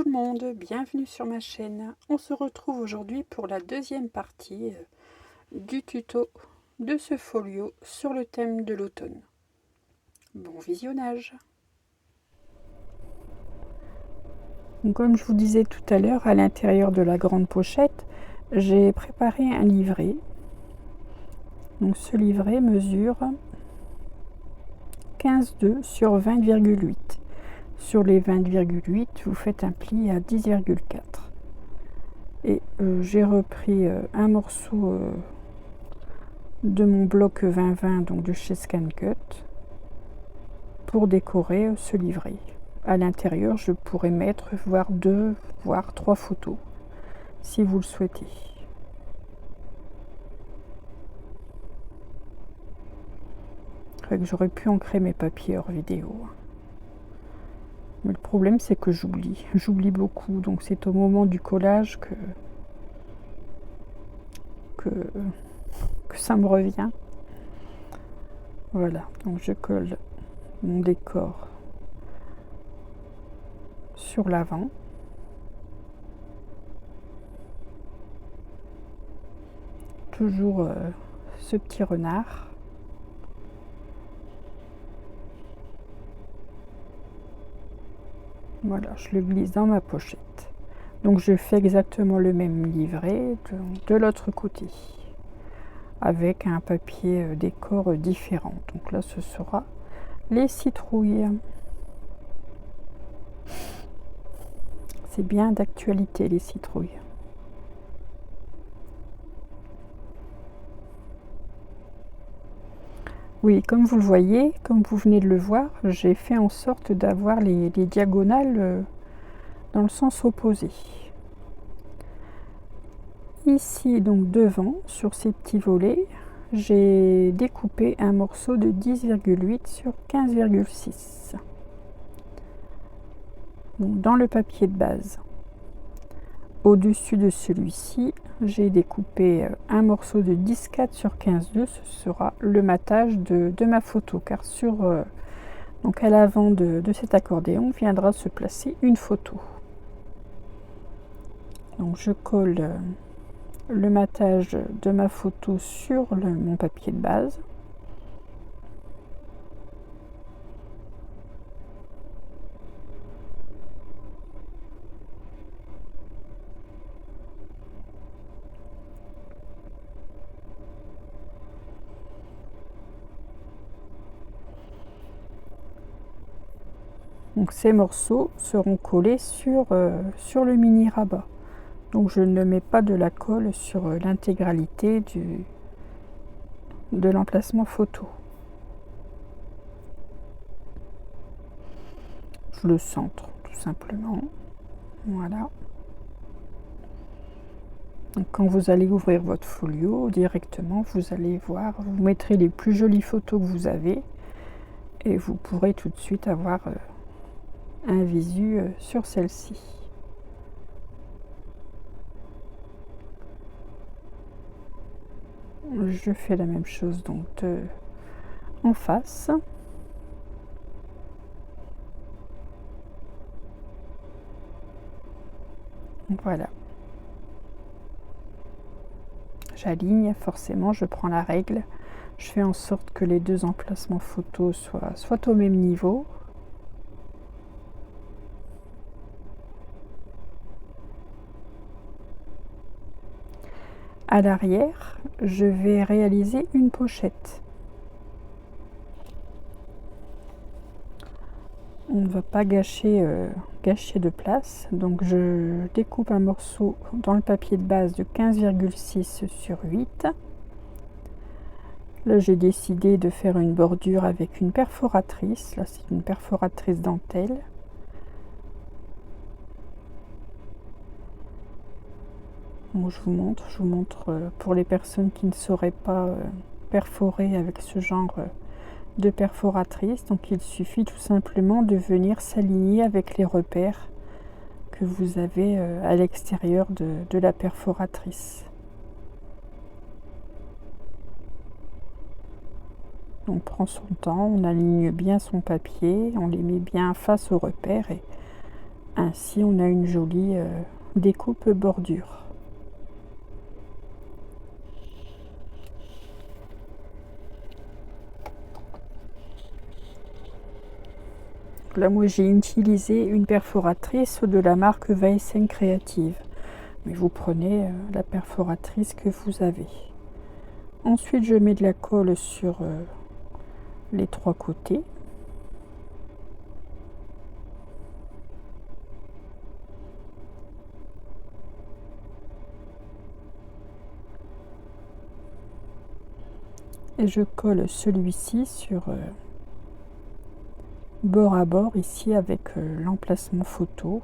tout le monde, bienvenue sur ma chaîne. On se retrouve aujourd'hui pour la deuxième partie du tuto de ce folio sur le thème de l'automne. Bon visionnage. Donc, comme je vous disais tout à l'heure, à l'intérieur de la grande pochette, j'ai préparé un livret. Donc ce livret mesure 15,2 sur 20,8. Sur les 20,8, vous faites un pli à 10,4. Et j'ai repris un morceau de mon bloc 2020, donc de chez ScanCut, pour décorer ce livret. À l'intérieur, je pourrais mettre voire 2, voire 3 photos, si vous le souhaitez. J'aurais pu ancrer mes papiers hors vidéo. Mais le problème, c'est que j'oublie beaucoup, donc c'est au moment du collage que ça me revient. Voilà, donc je colle mon décor sur l'avant. Toujours ce petit renard. Voilà, je le glisse dans ma pochette. Donc je fais exactement le même livret de l'autre côté, avec un papier décor différent. Donc là, ce sera les citrouilles. C'est bien d'actualité, les citrouilles. Oui, comme vous le voyez, comme vous venez de le voir, j'ai fait en sorte d'avoir les diagonales dans le sens opposé. Ici, donc devant, sur ces petits volets, j'ai découpé un morceau de 10,8 sur 15,6. Dans le papier de base. Au-dessus de celui-ci, j'ai découpé un morceau de 10,4 sur 15,2. Ce sera le matage de ma photo, car donc à l'avant de cet accordéon viendra se placer une photo. Donc je colle le matage de ma photo sur mon papier de base. Donc ces morceaux seront collés sur le mini rabat. Donc je ne mets pas de la colle sur l'intégralité de l'emplacement photo. Je le centre tout simplement. Voilà. Donc quand vous allez ouvrir votre folio, directement vous allez voir, vous mettrez les plus jolies photos que vous avez et vous pourrez tout de suite avoir un visu sur celle-ci. Je fais la même chose donc en face. Voilà. J'aligne, forcément, je prends la règle. Je fais en sorte que les deux emplacements photos soient au même niveau. À l'arrière, je vais réaliser une pochette. On ne va pas gâcher de place, donc je découpe un morceau dans le papier de base de 15,6 sur 8. Là, j'ai décidé de faire une bordure avec une perforatrice. Là, c'est une perforatrice dentelle. Bon, je vous montre pour les personnes qui ne sauraient pas perforer avec ce genre de perforatrice. Donc il suffit tout simplement de venir s'aligner avec les repères que vous avez à l'extérieur de la perforatrice. On prend son temps, on aligne bien son papier, on les met bien face au repère et Ainsi, on a une jolie découpe bordure. Là, moi, j'ai utilisé une perforatrice de la marque Weissen Creative. Mais vous prenez la perforatrice que vous avez. Ensuite, je mets de la colle sur les 3 côtés. Et je colle celui-ci sur bord à bord ici avec l'emplacement photo,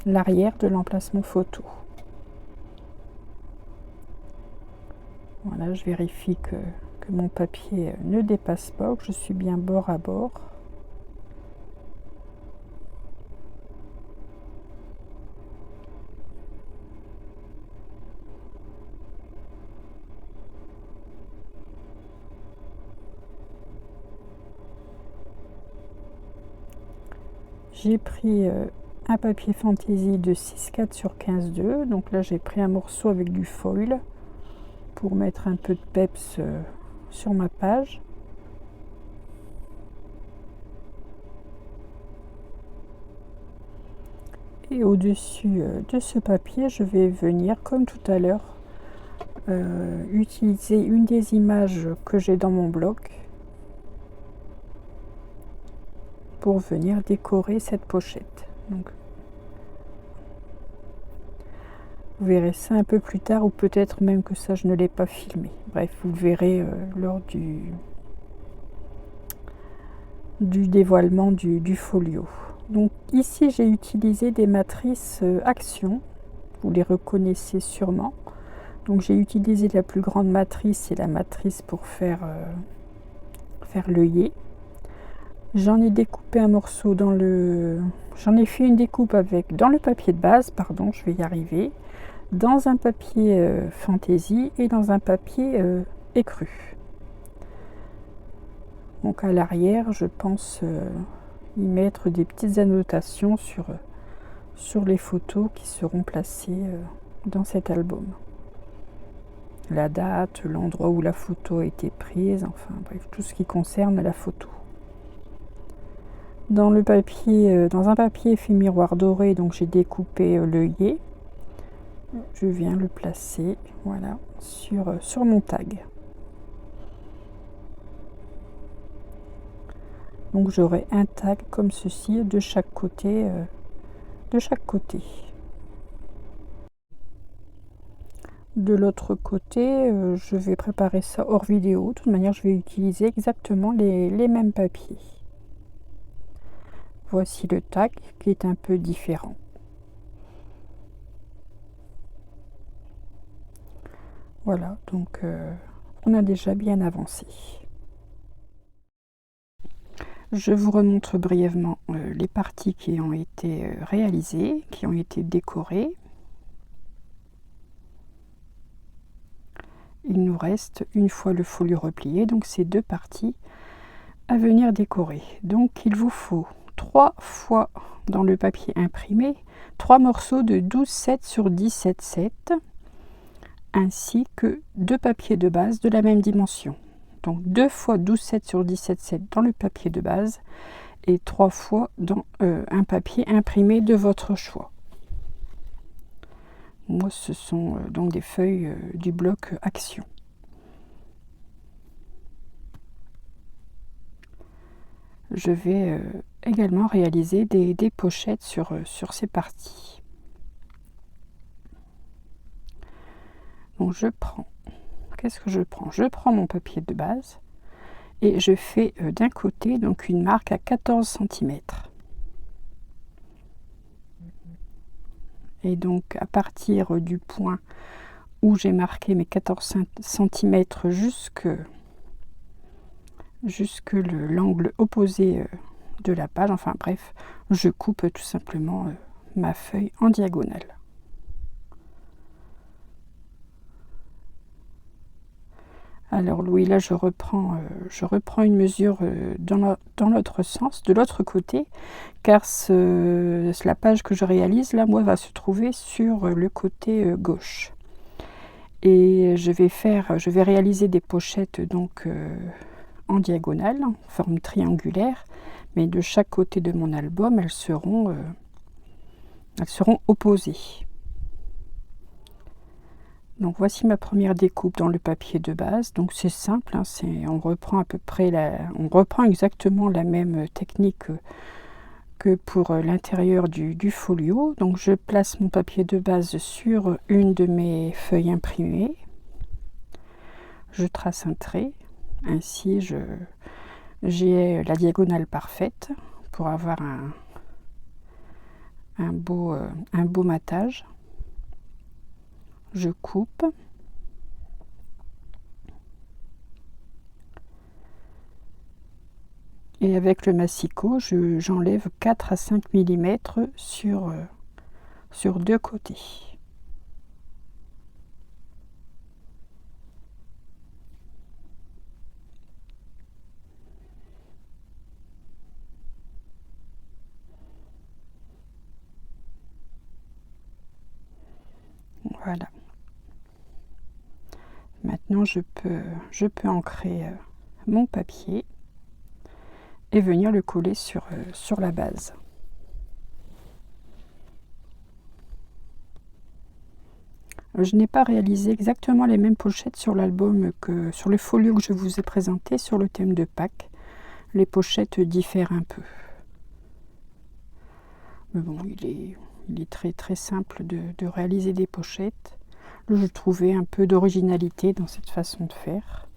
l'arrière de l'emplacement photo. Voilà, je vérifie que mon papier ne dépasse pas, que je suis bien bord à bord. J'ai pris un papier fantaisie de 6,4 sur 15,2. Donc là, j'ai pris un morceau avec du foil pour mettre un peu de peps sur ma page. Et au-dessus de ce papier, je vais venir, comme tout à l'heure, utiliser une des images que j'ai dans mon bloc pour venir décorer cette pochette. Donc, vous verrez ça un peu plus tard, ou peut-être même que ça je ne l'ai pas filmé. Bref, vous le verrez lors du dévoilement du folio. Donc ici j'ai utilisé des matrices Action, vous les reconnaissez sûrement. Donc j'ai utilisé la plus grande matrice, c'est la matrice pour faire l'œillet. J'en ai découpé un morceau j'en ai fait une découpe dans le papier de base, pardon, je vais y arriver, dans un papier fantaisie et dans un papier écru. Donc à l'arrière, je pense y mettre des petites annotations sur les photos qui seront placées dans cet album. La date, l'endroit où la photo a été prise, enfin bref, tout ce qui concerne la photo. Dans un papier effet miroir doré, donc j'ai découpé l'œillet. Je viens le placer, voilà, sur mon tag. Donc j'aurai un tag comme ceci de chaque côté. De l'autre côté, je vais préparer ça hors vidéo. De toute manière, je vais utiliser exactement les mêmes papiers. Voici le tag qui est un peu différent. Voilà, donc on a déjà bien avancé. Je vous remontre brièvement les parties qui ont été réalisées, qui ont été décorées. Il nous reste, une fois le folio replié, donc ces 2 parties à venir décorer. Donc il vous faut 3 fois dans le papier imprimé 3 morceaux de 12,7 sur 17,7 ainsi que 2 papiers de base de la même dimension. Donc 2 fois 12,7 sur 17,7 dans le papier de base et 3 fois dans un papier imprimé de votre choix. Moi, ce sont donc des feuilles du bloc Action. Je vais également réaliser des pochettes sur ces parties. Donc qu'est-ce que je prends? Je prends mon papier de base et je fais d'un côté donc une marque à 14 cm. Et donc à partir du point où j'ai marqué mes 14 cm jusque l'angle opposé de la page, enfin bref, je coupe tout simplement ma feuille en diagonale. Alors oui, là je reprends une mesure dans l'autre sens, de l'autre côté, car la page que je réalise là, moi, va se trouver sur le côté gauche. Et je vais réaliser des pochettes donc en diagonale, en forme triangulaire, mais de chaque côté de mon album, elles seront opposées. Donc voici ma première découpe dans le papier de base. Donc c'est simple, hein, on reprend exactement la même technique que pour l'intérieur du folio. Donc je place mon papier de base sur une de mes feuilles imprimées. Je trace un trait. Ainsi j'ai la diagonale parfaite pour avoir un beau matage. Je coupe. Et avec le massicot, j'enlève 4 à 5 mm sur deux côtés. Voilà. Maintenant, je peux ancrer mon papier et venir le coller sur la base. Je n'ai pas réalisé exactement les mêmes pochettes sur l'album que sur le folio que je vous ai présenté sur le thème de Pâques. Les pochettes diffèrent un peu. Mais bon, il est très très simple de réaliser des pochettes. Là, je trouvais un peu d'originalité dans cette façon de faire.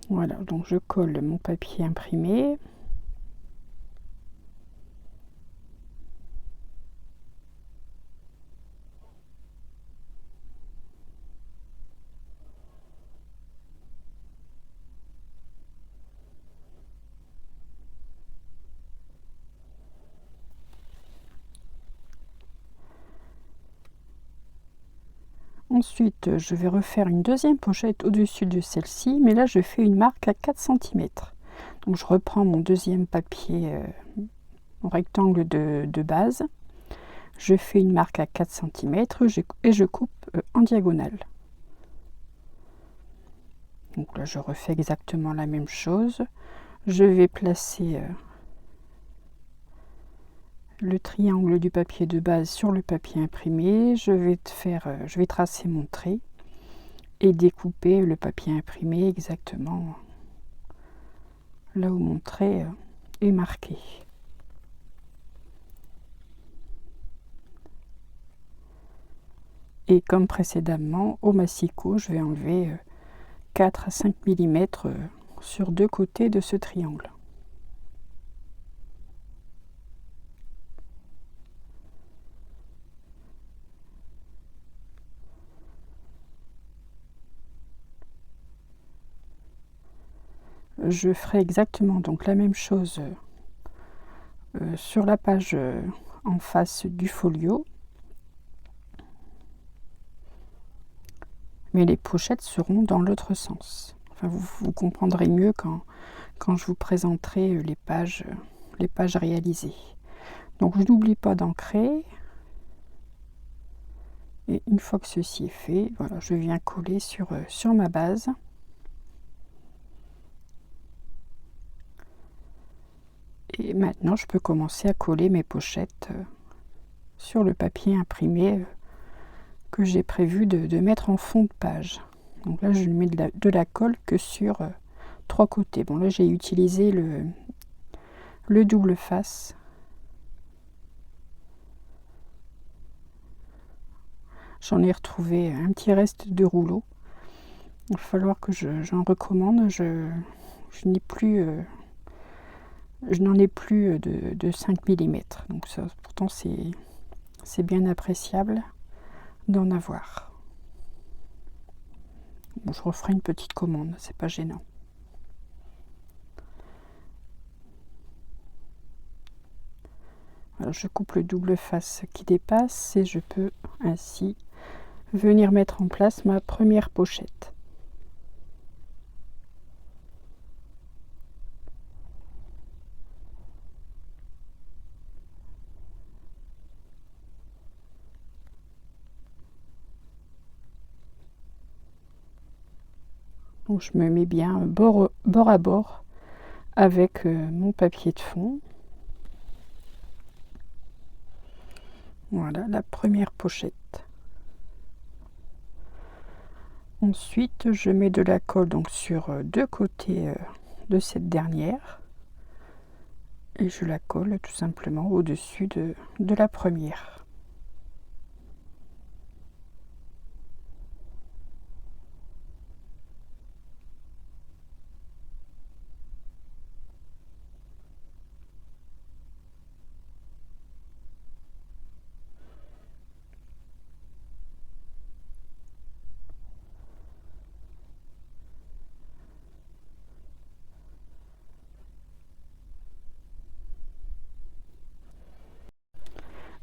Voilà, donc je colle mon papier imprimé. Ensuite, je vais refaire une deuxième pochette au-dessus de celle-ci, mais là je fais une marque à 4 cm. Donc je reprends mon deuxième papier en rectangle de base. Je fais une marque à 4 cm et je coupe en diagonale. Donc là je refais exactement la même chose. Je vais placer le triangle du papier de base sur le papier imprimé. Je vais tracer mon trait et découper le papier imprimé exactement là où mon trait est marqué. Et comme précédemment, au massicot, je vais enlever 4 à 5 mm sur deux côtés de ce triangle. Je ferai exactement donc la même chose sur la page en face du folio. Mais les pochettes seront dans l'autre sens. Enfin, vous comprendrez mieux quand je vous présenterai les pages réalisées. Donc je n'oublie pas d'ancrer. Et une fois que ceci est fait, voilà, je viens coller sur ma base. Et maintenant, je peux commencer à coller mes pochettes sur le papier imprimé que j'ai prévu de mettre en fond de page. Donc là, je ne mets de la colle que sur 3 côtés. Bon, là, j'ai utilisé le double face. J'en ai retrouvé un petit reste de rouleau. Il va falloir que j'en recommande. Je n'en ai plus de 5 mm. Donc ça, pourtant, c'est bien appréciable d'en avoir. Bon, je referai une petite commande, c'est pas gênant. Alors, je coupe le double face qui dépasse et je peux ainsi venir mettre en place ma première pochette. Donc je me mets bien bord à bord avec mon papier de fond. Voilà la première pochette. Ensuite, je mets de la colle donc sur deux côtés de cette dernière et je la colle tout simplement au-dessus de la première.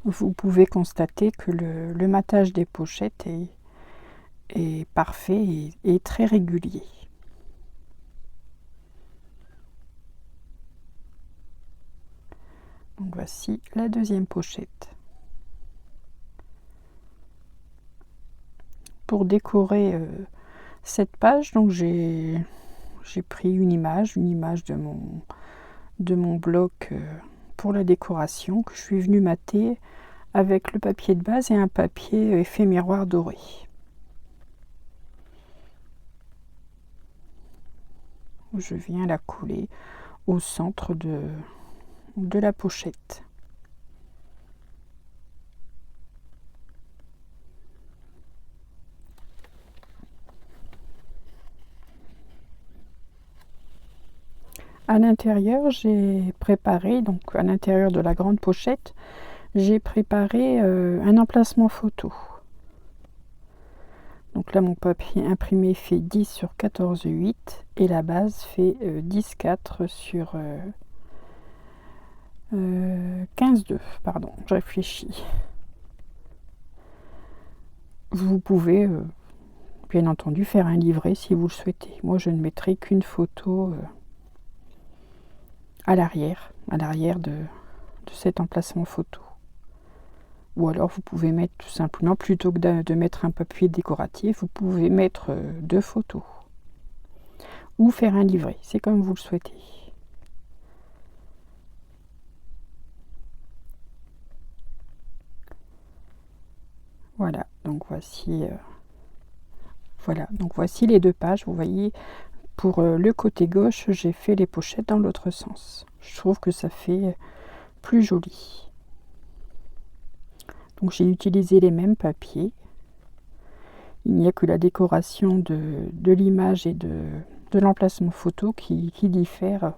Vous pouvez constater que le matage des pochettes est parfait et très régulier. Donc voici la deuxième pochette. Pour décorer cette page, donc j'ai pris une image de mon bloc pour la décoration que je suis venue mater avec le papier de base et un papier effet miroir doré. Je viens la coller au centre de la pochette. À l'intérieur, j'ai préparé, donc à l'intérieur de la grande pochette, j'ai préparé un emplacement photo. Donc là, mon papier imprimé fait 10 sur 14,8 et la base fait 10,4 sur 15,2. Pardon, je réfléchis. Vous pouvez bien entendu faire un livret si vous le souhaitez. Moi, je ne mettrai qu'une photo à l'arrière de cet emplacement photo. Ou alors vous pouvez mettre tout simplement, plutôt que de mettre un papier décoratif, vous pouvez mettre deux photos. Ou faire un livret, c'est comme vous le souhaitez. Voilà, donc voici les deux pages. Vous voyez, pour le côté gauche, j'ai fait les pochettes dans l'autre sens. Je trouve que ça fait plus joli. Donc j'ai utilisé les mêmes papiers. Il n'y a que la décoration de l'image et de l'emplacement photo qui diffère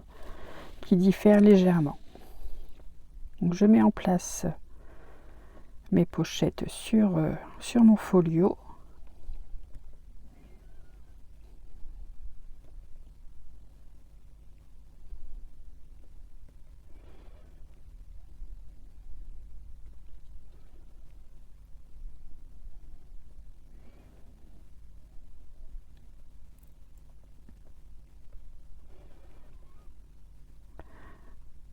légèrement. Donc je mets en place mes pochettes sur mon folio.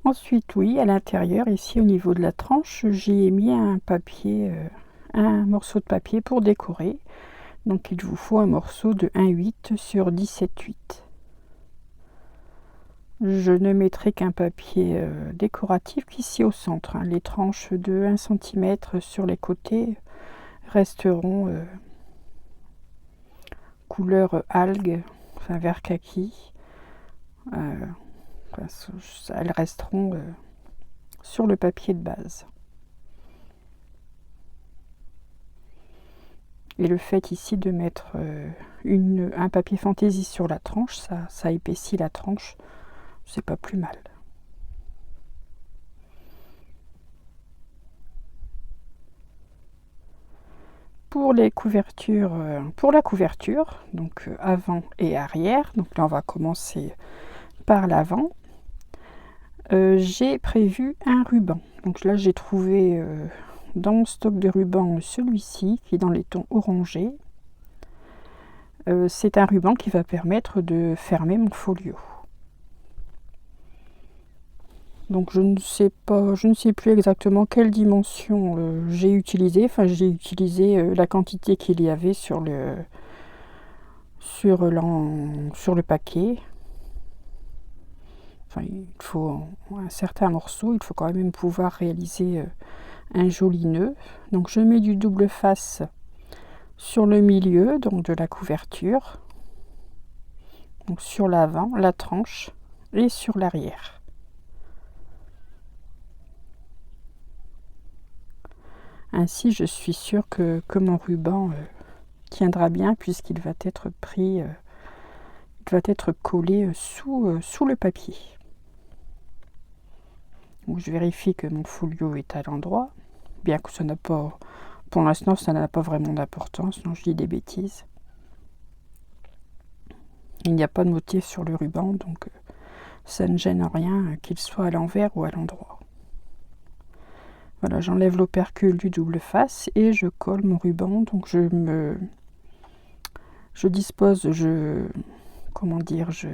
Ensuite, oui, à l'intérieur, ici au niveau de la tranche, j'y ai mis un papier, un morceau de papier pour décorer. Donc il vous faut un morceau de 1,8 sur 17,8. Je ne mettrai qu'un papier décoratif qu'ici au centre. Les tranches de 1 cm sur les côtés resteront couleur algue, enfin vert kaki. Elles resteront sur le papier de base. Et le fait ici de mettre un papier fantaisie sur la tranche, ça épaissit la tranche, c'est pas plus mal. Pour les couvertures, pour la couverture, donc avant et arrière, donc là on va commencer par l'avant. J'ai prévu un ruban. Donc là j'ai trouvé dans mon stock de rubans celui-ci qui est dans les tons orangés. C'est un ruban qui va permettre de fermer mon folio. Donc je ne sais plus exactement quelle dimension j'ai utilisé. Enfin j'ai utilisé la quantité qu'il y avait sur sur le paquet. Enfin, il faut un certain morceau, il faut quand même pouvoir réaliser un joli nœud. Donc je mets du double face sur le milieu donc de la couverture, donc sur l'avant, la tranche et sur l'arrière. Ainsi je suis sûre que mon ruban tiendra bien puisqu'il va être pris, il va être collé sous le papier. Donc, je vérifie que mon folio est à l'endroit, bien que ça n'a pas, pour l'instant ça n'a pas vraiment d'importance, non je dis des bêtises. Il n'y a pas de motif sur le ruban, donc ça ne gêne rien qu'il soit à l'envers ou à l'endroit. Voilà, j'enlève l'opercule du double face et je colle mon ruban. Donc je dispose, comment dire, je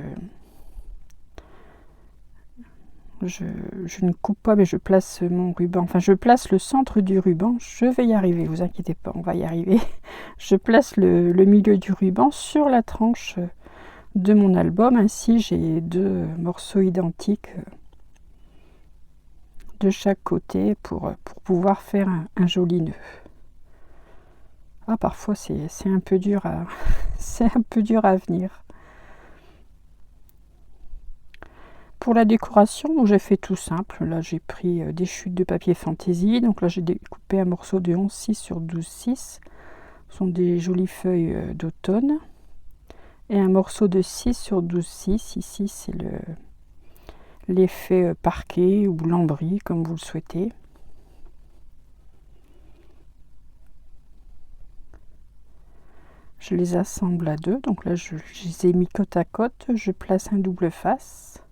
ne coupe pas, mais je place mon ruban, enfin je place le centre du ruban. Je vais y arriver, vous inquiétez pas, on va y arriver. Je place le milieu du ruban sur la tranche de mon album, ainsi j'ai deux morceaux identiques de chaque côté pour pouvoir faire un joli nœud. Ah, parfois c'est un peu dur à c'est un peu dur à venir. Pour la décoration, j'ai fait tout simple. Là j'ai pris des chutes de papier fantaisie, donc là j'ai découpé un morceau de 11,6 sur 12,6. Ce sont des jolies feuilles d'automne, et un morceau de 6 sur 12,6. Ici c'est l'effet parquet ou lambris comme vous le souhaitez. Je les assemble à deux, donc là je les ai mis côte à côte. Je place un double face,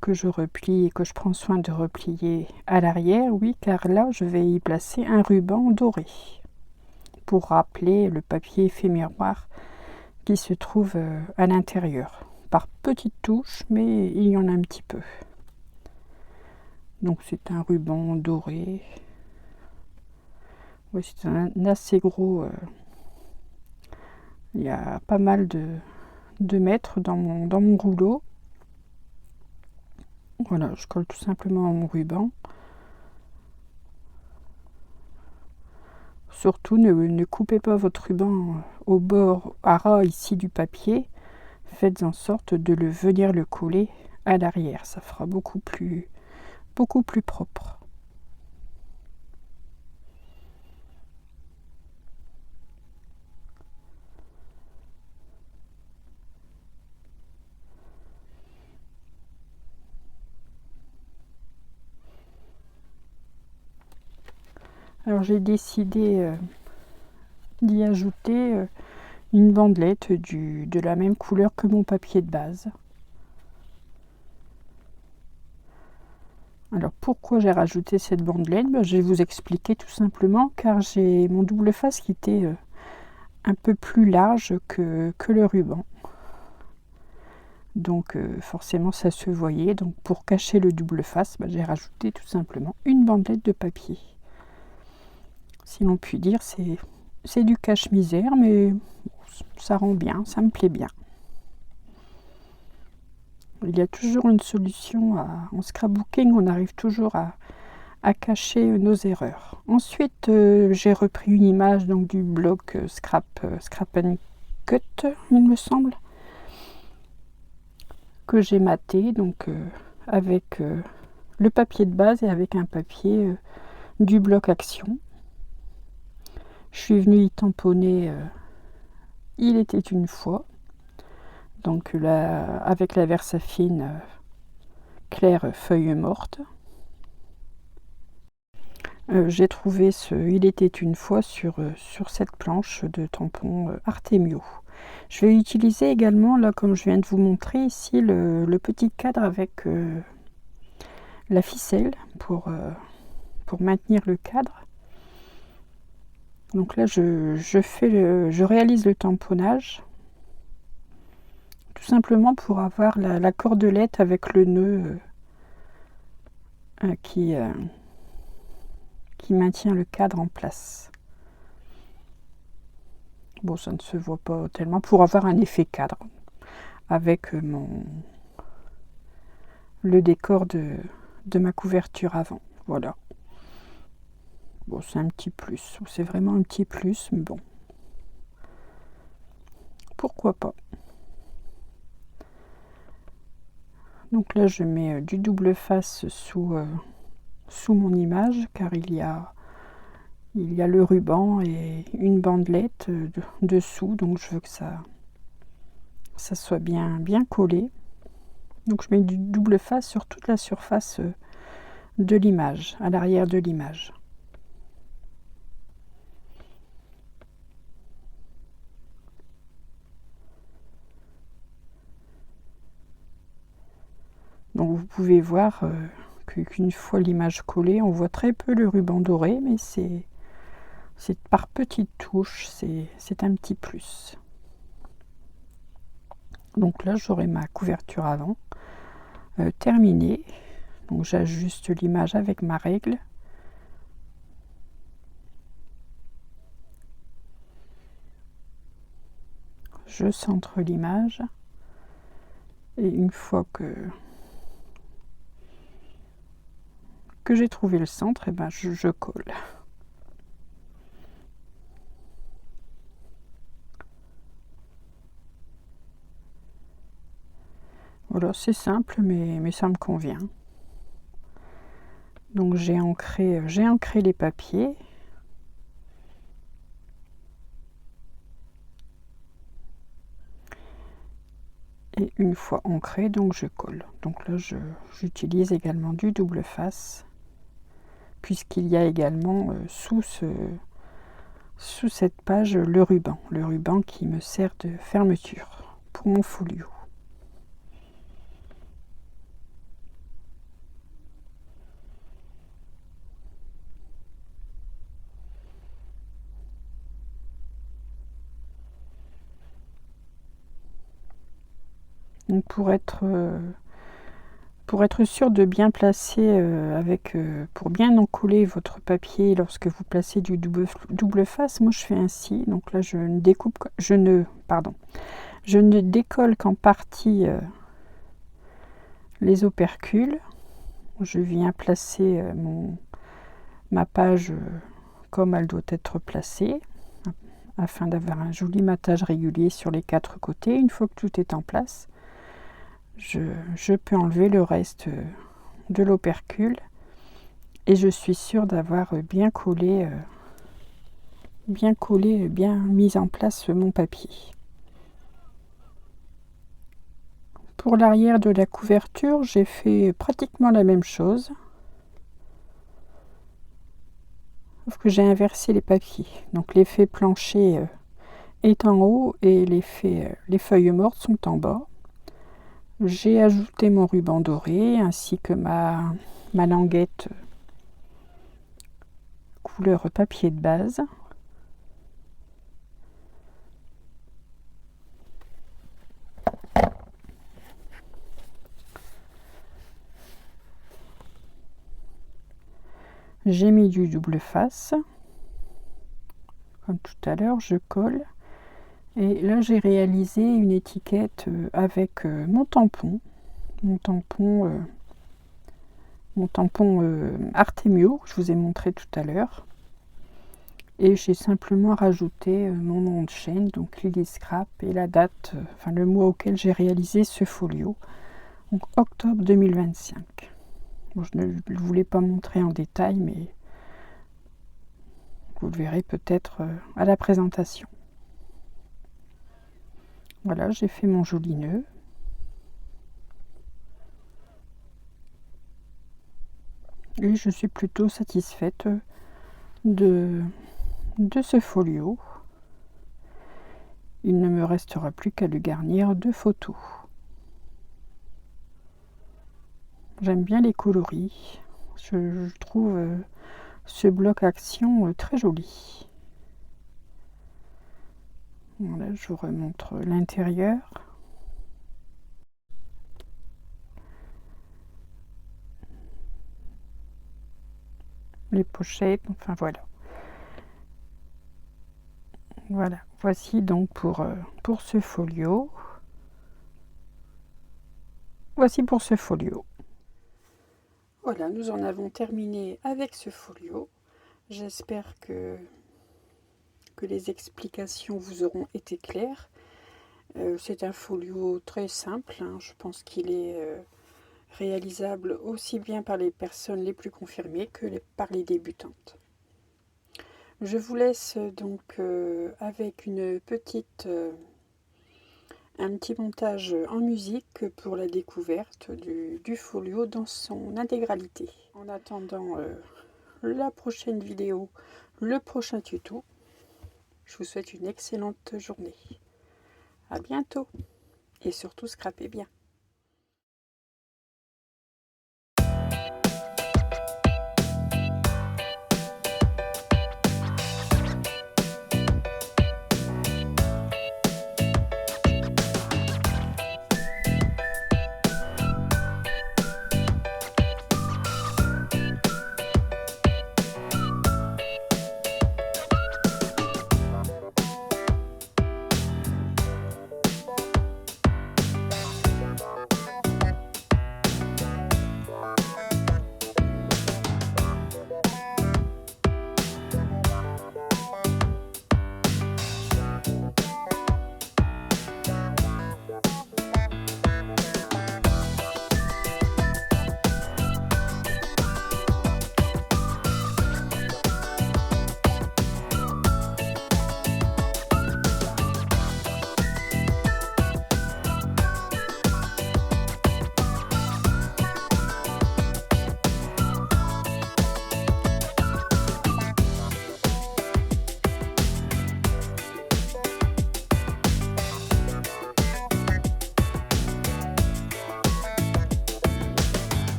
que je replie et que je prends soin de replier à l'arrière, oui, car là je vais y placer un ruban doré pour rappeler le papier effet miroir qui se trouve à l'intérieur, par petites touches, mais il y en a un petit peu. Donc c'est un ruban doré. Oui, c'est un assez gros. Il y a pas mal de mètres dans mon rouleau. Voilà, je colle tout simplement mon ruban. Surtout, ne coupez pas votre ruban au bord, à ras ici du papier. Faites en sorte de venir le coller à l'arrière. Ça fera beaucoup plus propre. Alors j'ai décidé d'y ajouter une bandelette de la même couleur que mon papier de base. Alors pourquoi j'ai rajouté cette bandelette? Je vais vous expliquer tout simplement, car j'ai mon double face qui était un peu plus large que le ruban. Donc forcément ça se voyait. Donc pour cacher le double face, j'ai rajouté tout simplement une bandelette de papier. Si l'on peut dire, c'est du cache-misère, mais ça rend bien, ça me plaît bien. Il y a toujours une solution en scrapbooking, on arrive toujours à cacher nos erreurs. Ensuite, j'ai repris une image donc, du blog Scrap and Cut, il me semble, que j'ai maté donc, avec le papier de base et avec un papier du bloc Action. Je suis venue y tamponner Il était une fois, donc là, avec la Versafine claire feuille morte. J'ai trouvé Il était une fois sur cette planche de tampon Artemio. Je vais utiliser également, là comme je viens de vous montrer ici, le petit cadre avec la ficelle pour maintenir le cadre. Donc là je réalise le tamponnage tout simplement pour avoir la cordelette avec le nœud qui qui maintient le cadre en place. Bon, ça ne se voit pas tellement pour avoir un effet cadre avec le décor de ma couverture avant. Voilà. Bon, c'est un petit plus. C'est vraiment un petit plus, mais bon. Pourquoi pas. Donc là, je mets du double face sous mon image, car il y a le ruban et une bandelette dessous, donc je veux que ça soit bien collé. Donc je mets du double face sur toute la surface de l'image, à l'arrière de l'image. Donc vous pouvez voir qu'une fois l'image collée, on voit très peu le ruban doré, mais c'est par petites touches, c'est un petit plus. Donc là, j'aurai ma couverture avant terminée. Donc j'ajuste l'image avec ma règle. Je centre l'image. Et une fois que j'ai trouvé le centre, et ben je colle. Voilà, c'est simple, mais ça me convient. Donc j'ai ancré les papiers. Et une fois ancré, donc je colle. Donc là, j'utilise également du double face, puisqu'il y a également sous cette page le ruban qui me sert de fermeture pour mon folio. Donc pour être sûr de bien placer pour bien encoller votre papier lorsque vous placez du double face, moi je fais ainsi. Donc là je ne décolle qu'en partie les opercules. Je viens placer ma page comme elle doit être placée, afin d'avoir un joli matage régulier sur les 4 côtés. Une fois que tout est en place, je peux enlever le reste de l'opercule et je suis sûre d'avoir bien collé, bien mis en place mon papier. Pour l'arrière de la couverture, j'ai fait pratiquement la même chose, sauf que j'ai inversé les papiers. Donc l'effet plancher est en haut et les feuilles mortes sont en bas. J'ai ajouté mon ruban doré ainsi que ma languette couleur papier de base. J'ai mis du double face. Comme tout à l'heure, je colle. Et là, j'ai réalisé une étiquette avec mon tampon. Mon tampon Artemio, que je vous ai montré tout à l'heure. Et j'ai simplement rajouté mon nom de chaîne, donc Lily Scrap, et la date, le mois auquel j'ai réalisé ce folio. Donc octobre 2025. Bon, je ne le voulais pas montrer en détail, mais vous le verrez peut-être à la présentation. Voilà, j'ai fait mon joli nœud. Et je suis plutôt satisfaite de ce folio. Il ne me restera plus qu'à le garnir de photos. J'aime bien les coloris. Je trouve ce bloc action très joli. Voilà, je vous remontre l'intérieur. les pochettes, enfin voilà. Voilà, voici donc pour ce folio. Voici pour ce folio. Voilà, nous en avons terminé avec ce folio. J'espère que les explications vous auront été claires. C'est un folio très simple, hein. Je pense qu'il est réalisable aussi bien par les personnes les plus confirmées que par les débutantes. Je vous laisse donc avec un petit montage en musique pour la découverte du folio dans son intégralité. En attendant la prochaine vidéo, le prochain tuto, je vous souhaite une excellente journée. À bientôt et surtout scrapez bien.